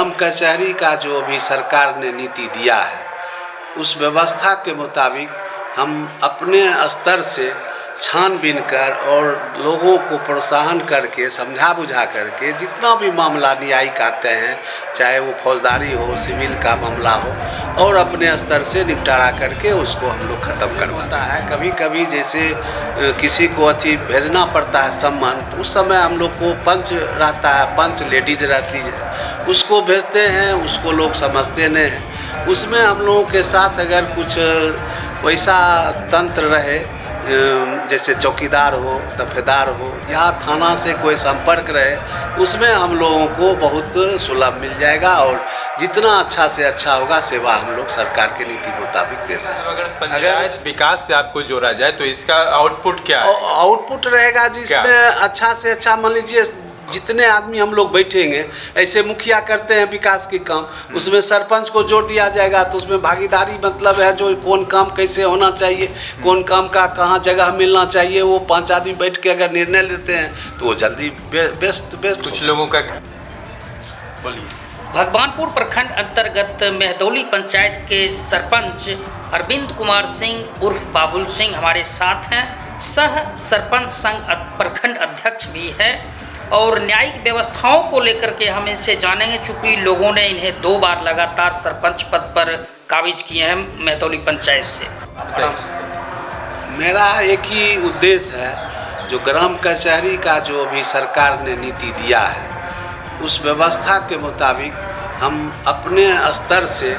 ग्राम कचहरी का जो अभी सरकार ने नीति दिया है उस व्यवस्था के मुताबिक हम अपने स्तर से छानबीन कर और लोगों को प्रोत्साहन करके समझा बुझा करके जितना भी मामला न्यायिक आते हैं, चाहे वो फौजदारी हो, सिविल का मामला हो, और अपने स्तर से निपटारा करके उसको हम लोग ख़त्म करवाता है। कभी कभी जैसे किसी को भेजना पड़ता है सम्मान, तो उस समय हम लोग को पंच रहता है, पंच लेडीज रहती है, उसको भेजते हैं, उसको लोग समझते नहीं हैं। उसमें हम लोगों के साथ अगर कुछ वैसा तंत्र रहे, जैसे चौकीदार हो, दफेदार हो, या थाना से कोई संपर्क रहे, उसमें हम लोगों को बहुत सुलभ मिल जाएगा और जितना अच्छा से अच्छा होगा सेवा हम लोग सरकार के नीति मुताबिक दे सकते हैं। अगर पंचायत विकास से आपको जोड़ा जाए तो इसका आउटपुट क्या है? आउटपुट रहेगा जिसमें अच्छा से अच्छा, मान लीजिए जितने आदमी हम लोग बैठेंगे, ऐसे मुखिया करते हैं विकास के काम, उसमें सरपंच को जोड़ दिया जाएगा तो उसमें भागीदारी मतलब है जो कौन काम कैसे होना चाहिए, कौन काम का कहाँ जगह मिलना चाहिए, वो 5 आदमी बैठ के अगर निर्णय लेते हैं तो वो जल्दी बेस्ट कुछ लोगों का बोलिए। भगवानपुर प्रखंड अंतर्गत मेहदौली पंचायत के सरपंच अरविंद कुमार सिंह उर्फ बाबुल सिंह हमारे साथ हैं। सह सरपंच संघ प्रखंड अध्यक्ष भी है और न्यायिक व्यवस्थाओं को लेकर के हम इनसे जानेंगे, चूँकि लोगों ने इन्हें 2 बार लगातार सरपंच पद पर काबिज किए हैं मेहदौली पंचायत से। मेरा एक ही उद्देश्य है, जो ग्राम कचहरी का जो अभी सरकार ने नीति दिया है उस व्यवस्था के मुताबिक हम अपने स्तर से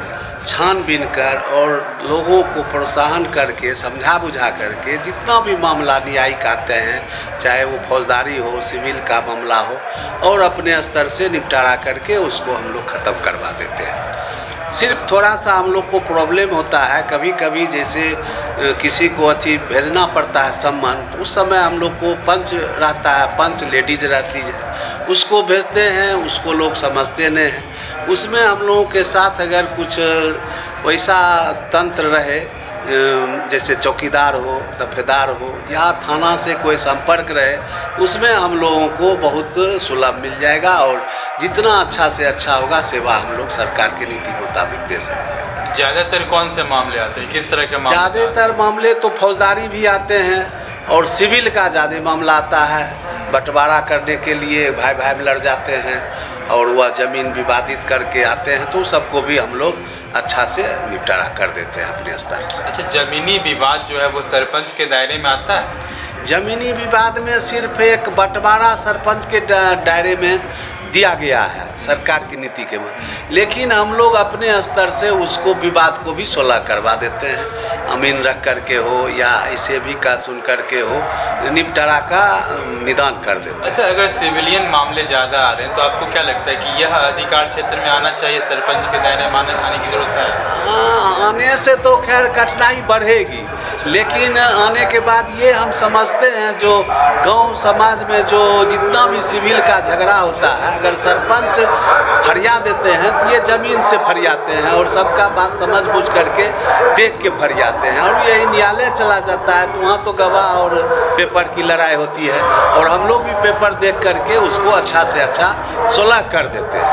छानबीन कर और लोगों को प्रोत्साहन करके समझा बुझा करके जितना भी मामला न्यायिक आते हैं, चाहे वो फौजदारी हो, सिविल का मामला हो, और अपने स्तर से निपटारा करके उसको हम लोग ख़त्म करवा देते हैं। सिर्फ थोड़ा सा हम लोग को प्रॉब्लम होता है, कभी कभी जैसे किसी को भेजना पड़ता है सम्मान, तो उस समय हम लोग को पंच रहता है, पंच लेडीज रहती है, उसको भेजते हैं, उसको लोग समझते नहीं हैं। उसमें हम लोगों के साथ अगर कुछ वैसा तंत्र रहे, जैसे चौकीदार हो, दफेदार हो, या थाना से कोई संपर्क रहे, उसमें हम लोगों को बहुत सुलभ मिल जाएगा और जितना अच्छा से अच्छा होगा सेवा हम लोग सरकार के नीति मुताबिक दे सकते हैं। ज़्यादातर कौन से मामले आते हैं, किस तरह के मामले? ज़्यादातर मामले तो फौजदारी भी आते हैं और सिविल का ज़्यादा मामला आता है। बंटवारा करने के लिए भाई भाई में लड़ जाते हैं और वह ज़मीन विवादित करके आते हैं, तो सबको भी हम लोग अच्छा से निपटारा कर देते हैं अपने स्तर से। अच्छा, ज़मीनी विवाद जो है वो सरपंच के दायरे में आता है? ज़मीनी विवाद में सिर्फ एक बंटवारा सरपंच के दायरे में दिया गया है सरकार की नीति के में, लेकिन हम लोग अपने स्तर से उसको विवाद को भी सुलह करवा देते हैं, अमीन रख करके हो या इसे भी का सुन करके हो, निपटारा का निदान कर देते हैं। अच्छा, अगर सिविलियन मामले ज़्यादा आ रहे हैं तो आपको क्या लगता है कि यह अधिकार क्षेत्र में आना चाहिए, सरपंच के दायरे में आने की ज़रूरत है? आने से तो खैर कठिनाई बढ़ेगी, लेकिन आने के बाद ये हम समझते हैं जो गांव समाज में जो जितना भी सिविल का झगड़ा होता है, अगर सरपंच फरिया देते हैं तो ये ज़मीन से फरियाते हैं और सबका बात समझ बूझ करके देख के फरियाते हैं, और ये न्यायालय चला जाता है तो वहाँ तो गवाह और पेपर की लड़ाई होती है, और हम लोग भी पेपर देख करके उसको अच्छा से अच्छा सुलह कर देते हैं।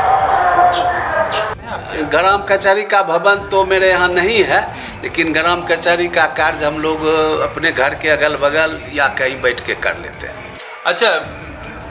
ग्राम कचहरी का भवन तो मेरे यहाँ नहीं है, लेकिन ग्राम कचहरी का कार्य हम लोग अपने घर के अगल बगल या कहीं बैठ के कर लेते हैं। अच्छा,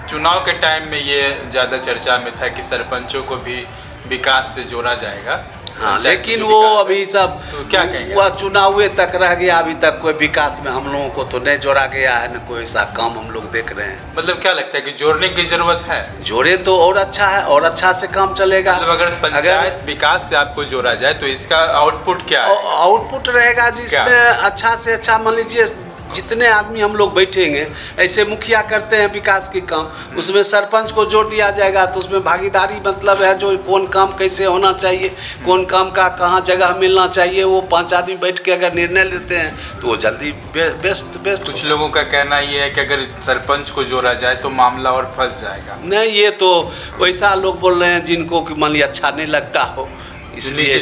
चुनाव के टाइम में ये ज़्यादा चर्चा में था कि सरपंचों को भी विकास से जोड़ा जाएगा। हाँ, लेकिन वो अभी सब तो क्या कहेंगे? वह चुनाव तक रह गया, अभी तक कोई विकास में हम लोगों को तो नहीं जोड़ा गया है, न कोई ऐसा काम हम लोग देख रहे हैं। मतलब क्या लगता है कि जोड़ने की ज़रूरत है? जोड़े तो और अच्छा है और अच्छा से काम चलेगा। मतलब अगर पंचायत विकास से आपको जोड़ा जाए तो इसका आउटपुट क्या है? आउटपुट रहेगा जिसमें अच्छा से अच्छा, मान लीजिए जितने आदमी हम लोग बैठेंगे, ऐसे मुखिया करते हैं विकास के काम, उसमें सरपंच को जोड़ दिया जाएगा तो उसमें भागीदारी मतलब है जो कौन काम कैसे होना चाहिए, कौन काम का कहाँ जगह मिलना चाहिए, वो 5 आदमी बैठ के अगर निर्णय लेते हैं तो वो जल्दी बेस्ट। कुछ लोगों का कहना ये है कि अगर सरपंच को जोड़ा जाए तो मामला और फंस जाएगा। नहीं, ये तो वैसा लोग बोल रहे हैं जिनको कि मान लिया अच्छा नहीं लगता हो, इसलिए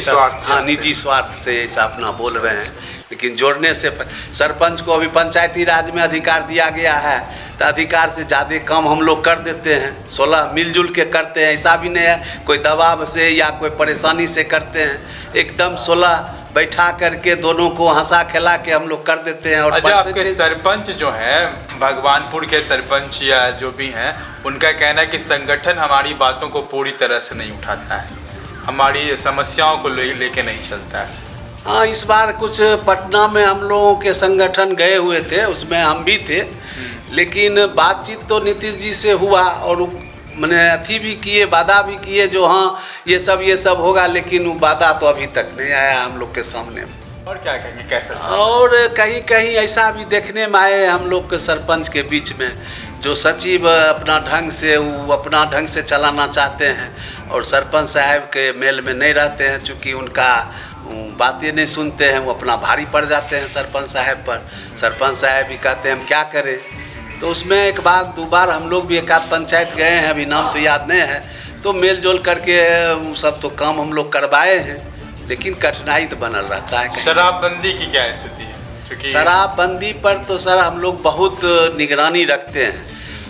निजी स्वार्थ से ऐसा अपना बोल रहे हैं। लेकिन जोड़ने से सरपंच को अभी पंचायती राज में अधिकार दिया गया है, तो अधिकार से ज़्यादा काम हम लोग कर देते हैं। 16 मिलजुल के करते हैं, ऐसा भी नहीं है कोई दबाव से या कोई परेशानी से करते हैं। एकदम 16 बैठा करके दोनों को हंसा खिला के हम लोग कर देते हैं। और अच्छा, आपके सरपंच जो हैं भगवानपुर के सरपंच या जो भी हैं, उनका कहना है कि संगठन हमारी बातों को पूरी तरह से नहीं उठाता है, हमारी समस्याओं को लेके नहीं चलता है। हाँ, इस बार कुछ पटना में हम लोगों के संगठन गए हुए थे, उसमें हम भी थे, लेकिन बातचीत तो नीतीश जी से हुआ और मैंने अथी भी किए, वादा भी किए जो हाँ ये सब होगा, लेकिन वो वादा तो अभी तक नहीं आया हम लोग के सामने। और क्या कहेंगे, कैसा? और कहीं कहीं ऐसा भी देखने में आए हम लोग के सरपंच के बीच में, जो सचिव अपना ढंग से चलाना चाहते हैं और सरपंच साहब के मेल में नहीं रहते हैं, चूँकि उनका बातें नहीं सुनते हैं, वो अपना भारी पड़ जाते हैं सरपंच साहब पर। सरपंच साहब भी कहते हैं हम क्या करें। तो उसमें एक बार 2 बार हम लोग भी एक आध पंचायत गए हैं, अभी नाम तो याद नहीं है, तो मेल जोल करके सब तो काम हम लोग करवाए हैं, लेकिन कठिनाई तो बनल रहता है। शराबबंदी की क्या स्थिति है? शराबबंदी पर तो सर हम लोग बहुत निगरानी रखते हैं,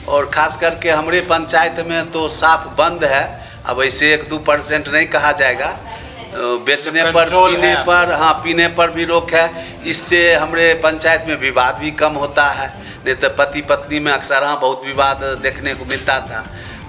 और ख़ास करके हमारे पंचायत में तो साफ बंद है। अब ऐसे 1-2% नहीं कहा जाएगा, बेचने पर पीने पर भी रोक है। इससे हमारे पंचायत में विवाद भी कम होता है, नहीं तो पति पत्नी में अक्सर बहुत विवाद देखने को मिलता था।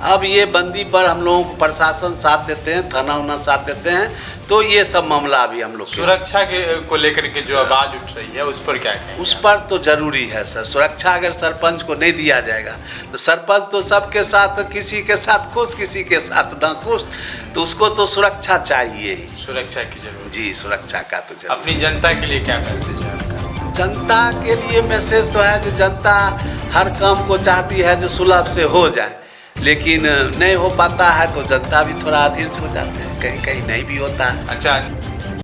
अब ये बंदी पर हम लोगों को प्रशासन साथ देते हैं, थाना उना साथ देते हैं, तो ये सब मामला अभी हम लोग सुरक्षा को लेकर के जो आवाज़ उठ रही है उस पर क्या कहें? उस पर तो ज़रूरी है सर। सुरक्षा अगर सरपंच को नहीं दिया जाएगा तो सरपंच तो सबके साथ, किसी के साथ खुश किसी के साथ ना खुश, तो उसको तो सुरक्षा चाहिए ही। सुरक्षा की जरूरत जी, सुरक्षा का तो जरूरत। अपनी जनता के लिए क्या मैसेज है? जनता के लिए मैसेज तो है कि जनता हर काम को चाहती है जो सुलभ से हो जाए, लेकिन नहीं हो पाता है तो जनता भी थोड़ा अधीर हो जाते हैं, कहीं कहीं नहीं भी होता है। अच्छा।